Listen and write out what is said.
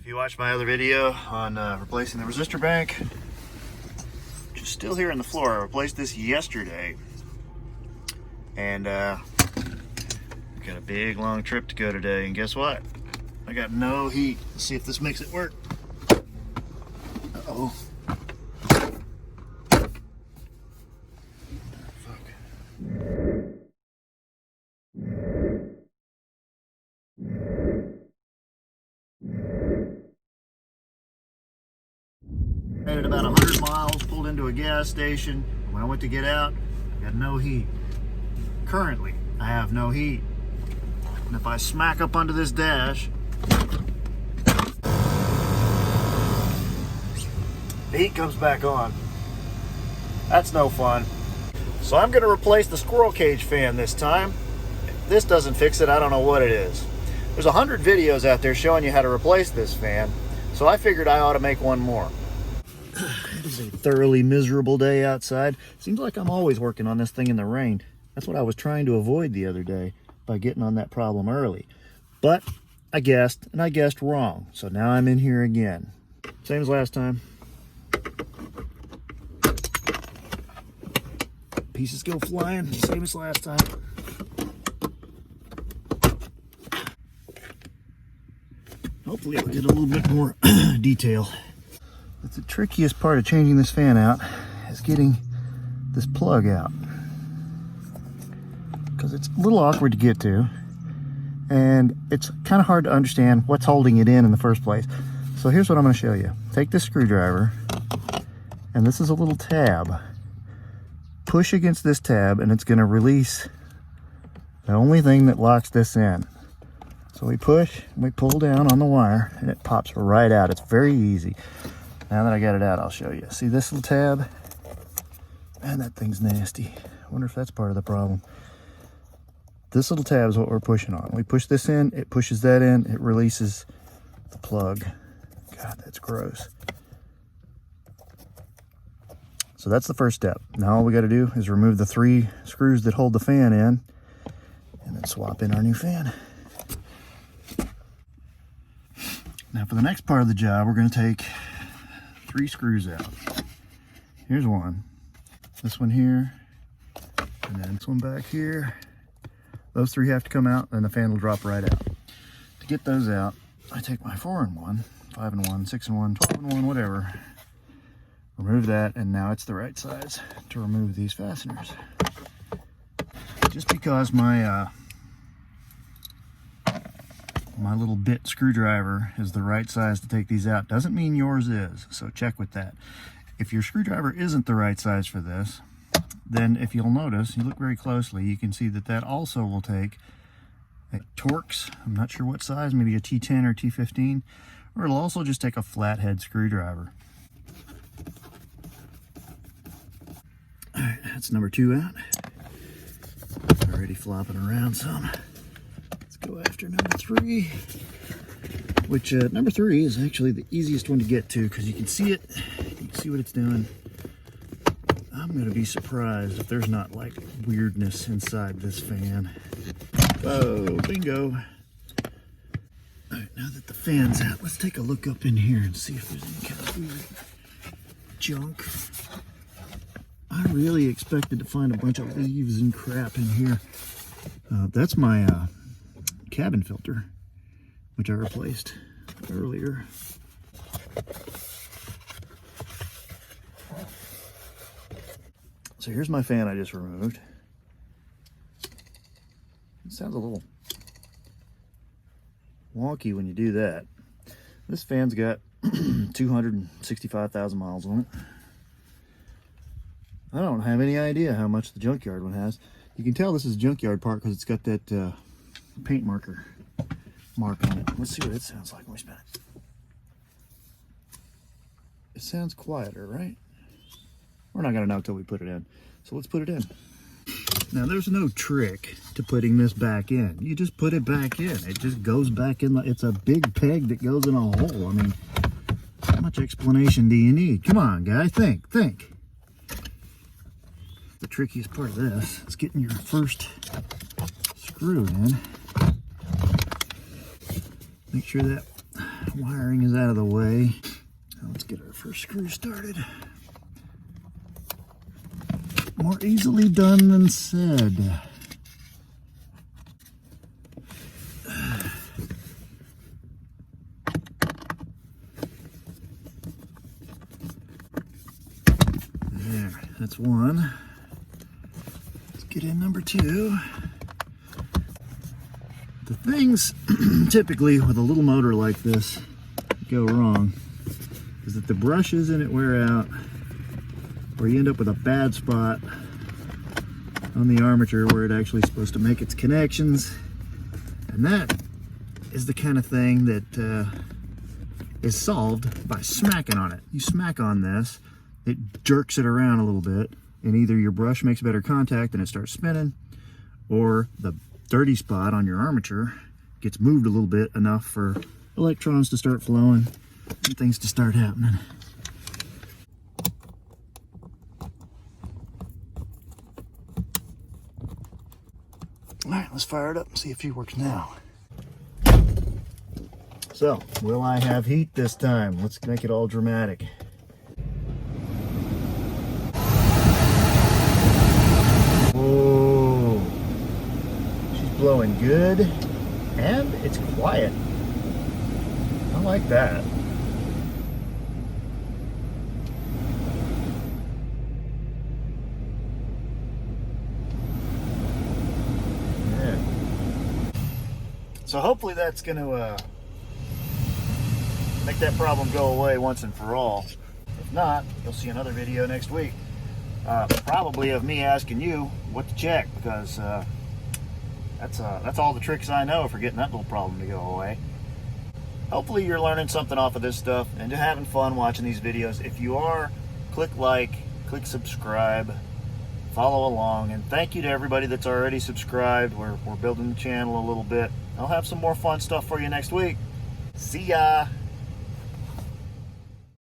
If you watched my other video on replacing the resistor bank, which is still here on the floor, I replaced this yesterday. And got a big long trip to go today, and guess what? I got no heat. Let's see if this makes it work. Uh-oh. Made it about 100 miles, pulled into a gas station. When I went to get out, I got no heat. Currently, I have no heat. And if I smack up onto this dash, the heat comes back on. That's no fun. So I'm going to replace the squirrel cage fan this time. If this doesn't fix it, I don't know what it is. There's 100 videos out there showing you how to replace this fan, so I figured I ought to make one more. It is a thoroughly miserable day outside. Seems like I'm always working on this thing in the rain. That's what I was trying to avoid the other day by getting on that problem early. But I guessed, and I guessed wrong. So now I'm in here again. Same as last time. Pieces go flying, same as last time. Hopefully I'll get a little bit more detail. That's the trickiest part of changing this fan out, is getting this plug out. Because it's a little awkward to get to, and it's kind of hard to understand what's holding it in the first place. So here's what I'm going to show you. Take this screwdriver, and this is a little tab. Push against this tab, and it's going to release the only thing that locks this in. So we push, and we pull down on the wire, and it pops right out. It's very easy. Now that I got it out, I'll show you. See this little tab? Man, that thing's nasty. I wonder if that's part of the problem. This little tab is what we're pushing on. We push this in, it pushes that in, it releases the plug. God, that's gross. So that's the first step. Now all we got to do is remove the 3 screws that hold the fan in, and then swap in our new fan. Now for the next part of the job, we're going to take 3 screws out. Here's one. This one here, and then this one back here. Those 3 have to come out, and the fan will drop right out. To get those out, I take my 4-in-1, 5-in-1, 6-in-1, 12-in-1, whatever. Remove that, and now it's the right size to remove these fasteners. Just because my my little bit screwdriver is the right size to take these out doesn't mean yours is, so check with that. If your screwdriver isn't the right size for this, then if you'll notice, you look very closely, you can see that that also will take a Torx, I'm not sure what size, maybe a T10 or T15, or it'll also just take a flathead screwdriver. All right, that's number 2 out. Already flopping around some. Let's go after number 3, which number 3 is actually the easiest one to get to because you can see it, you can see what it's doing. I'm going to be surprised if there's not like weirdness inside this fan. Whoa, bingo. All right, now that the fan's out, let's take a look up in here and see if there's any kind of weird junk. I really expected to find a bunch of leaves and crap in here. That's my cabin filter, which I replaced earlier. So here's my fan I just removed. It sounds a little wonky when you do that. This fan's got 265,000 miles on it. I don't have any idea how much the junkyard one has. You can tell this is a junkyard part because it's got that paint mark on it. Let's see what it sounds like when we spin it. It sounds quieter, right? We're not gonna know until we put it in. So let's put it in. Now there's no trick to putting this back in. You just put it back in. It just goes back in. It's a big peg that goes in a hole. I mean, how much explanation do you need? Come on, guy, think. The trickiest part of this is getting your first screw in. Make sure that wiring is out of the way. Now let's get our first screw started. More easily done than said. There, that's one. Let's get in number two. The things typically with a little motor like this go wrong is that the brushes in it wear out, or you end up with a bad spot on the armature where it actually is supposed to make its connections. And that is the kind of thing that is solved by smacking on it. You smack on this, it jerks it around a little bit, and either your brush makes better contact and it starts spinning, or the dirty spot on your armature gets moved a little bit enough for electrons to start flowing and things to start happening. All right, let's fire it up and see if it works now. So, will I have heat this time? Let's make it all dramatic. Whoa. She's blowing good, and it's quiet. I like that. So hopefully that's going to make that problem go away once and for all. If not, you'll see another video next week. Probably of me asking you what to check, because that's all the tricks I know for getting that little problem to go away. Hopefully you're learning something off of this stuff and having fun watching these videos. If you are, click like, click subscribe, follow along, and thank you to everybody that's already subscribed. We're building the channel a little bit. I'll have some more fun stuff for you next week. See ya!